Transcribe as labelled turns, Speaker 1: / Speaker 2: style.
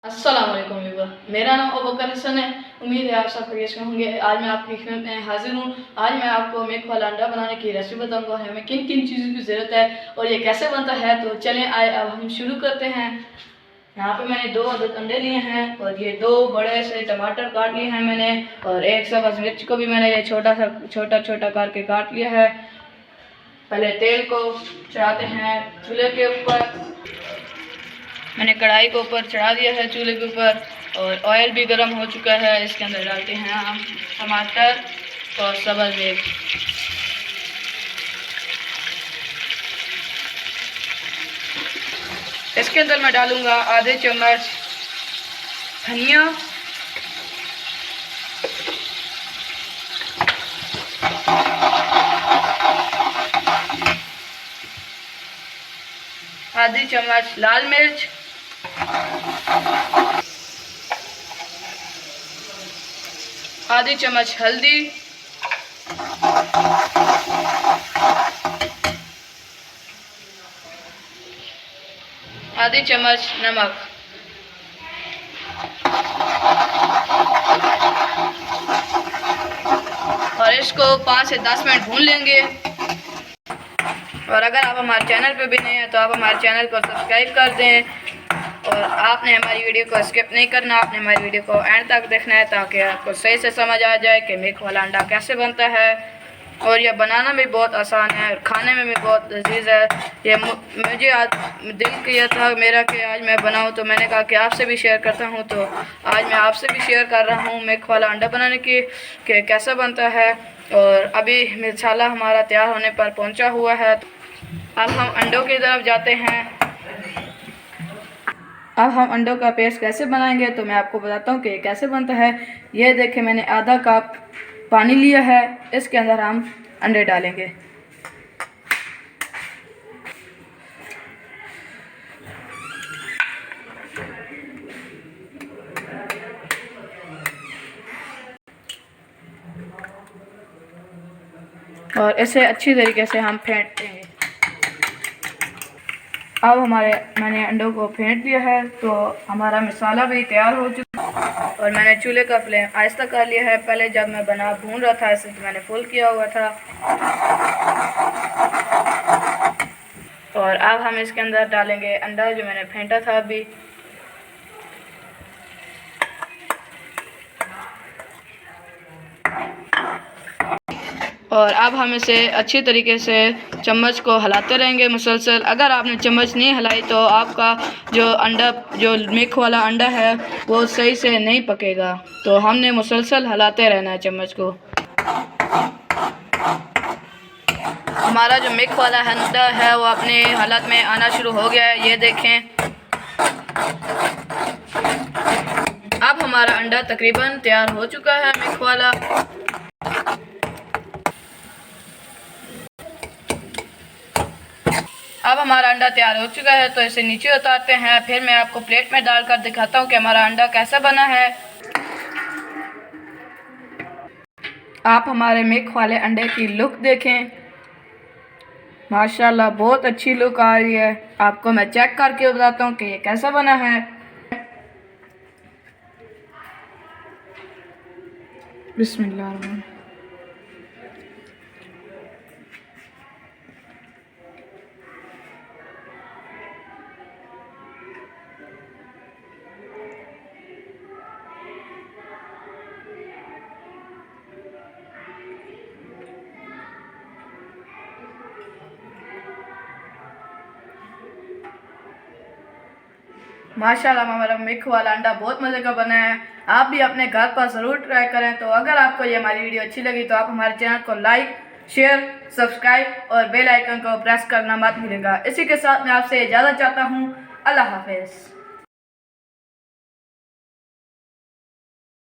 Speaker 1: अस्सलाम वालेकुम व्यूअर, मेरा नाम अबूबकर हसन है। उम्मीद है आप सब खैरियत से होंगे। आज मैं आपकी खिदमत में हाजिर हूँ। आज मैं आपको मेक वाला अंडा बनाने की रेसिपी बताऊंगा। हमें किन किन चीज़ों की ज़रूरत है और ये कैसे बनता है। तो चलें आए अब हम शुरू करते हैं। यहाँ पे मैंने 2 अदद अंडे लिए हैं और ये 2 बड़े से टमाटर काट लिए हैं मैंने, और 1 सब्ज़ मिर्च को भी मैंने ये छोटा करके काट लिया है। पहले तेल को चढ़ाते हैं चूल्हे के ऊपर। मैंने कढ़ाई को ऊपर चढ़ा दिया है चूल्हे के ऊपर, और ऑयल भी गर्म हो चुका है। इसके अंदर डालते हैं हम टमाटर और सब्ज़ मिर्च। इसके अंदर मैं डालूंगा आधे चम्मच धनिया, आधी चम्मच लाल मिर्च, आधी चम्मच हल्दी, आधी चम्मच नमक। और इसको 5 से 10 मिनट भून लेंगे। और अगर आप हमारे चैनल पे भी नए हैं तो आप हमारे चैनल को सब्सक्राइब कर दें, और आपने हमारी वीडियो को स्किप नहीं करना, आपने हमारी वीडियो को एंड तक देखना है ताकि आपको सही से समझ आ जाए कि मेक वाला अंडा कैसे बनता है। और यह बनाना भी बहुत आसान है और खाने में भी बहुत लजीज है। ये मुझे आज दिल किया था मेरा कि आज मैं बनाऊं, तो मैंने कहा कि आपसे भी शेयर करता हूं। तो आज मैं आपसे भी शेयर कर रहा हूं मेक वाला अंडा बनाने की कि कैसा बनता है। और अभी मसाला हमारा तैयार होने पर पहुंचा हुआ है। अब हम अंडों की तरफ जाते हैं। अब हम अंडों का पेस्ट कैसे बनाएंगे तो मैं आपको बताता हूँ कि कैसे बनता है। ये देखें, मैंने आधा कप पानी लिया है। इसके अंदर हम अंडे डालेंगे। और इसे अच्छी तरीके से हम फेंट देंगे। अब मैंने अंडों को फेंट दिया है, तो हमारा मसाला भी तैयार हो चुका है। और मैंने चूल्हे का फ्लेम आहिस्ता कर लिया है। पहले जब मैं भून रहा था इसे तो मैंने फुल किया हुआ था। और अब हम इसके अंदर डालेंगे अंडा जो मैंने फेंटा था अभी। और अब हम इसे अच्छी तरीके से चम्मच को हिलाते रहेंगे मुसलसल। अगर आपने चम्मच नहीं हिलाई तो आपका जो मिक्स वाला अंडा है वो सही से नहीं पकेगा। तो हमने मुसलसल हिलाते रहना है चम्मच को। हमारा जो मिक्स वाला अंडा है वो अपने हालत में आना शुरू हो गया है, ये देखें। अब हमारा अंडा तकरीबन तैयार हो चुका है मिक्स वाला। अब हमारा अंडा तैयार हो चुका है, तो इसे नीचे उतारते हैं। फिर मैं आपको प्लेट में डालकर दिखाता हूँ कि हमारा अंडा कैसा बना है। आप हमारे मिक्स वाले अंडे की लुक देखें, माशाल्लाह बहुत अच्छी लुक आ रही है। आपको मैं चेक करके बताता हूँ कि ये कैसा बना है। बिस्मिल्लाह। माशाल्लाह हमारा मिक्स वाला अंडा बहुत मज़े का बना है। आप भी अपने घर पर ज़रूर ट्राई करें। तो अगर आपको ये हमारी वीडियो अच्छी लगी तो आप हमारे चैनल को लाइक, शेयर, सब्सक्राइब और बेल आइकन को प्रेस करना मत भूलिएगा। इसी के साथ मैं आपसे इजाज़त चाहता हूँ। अल्लाह हाफ़िज़।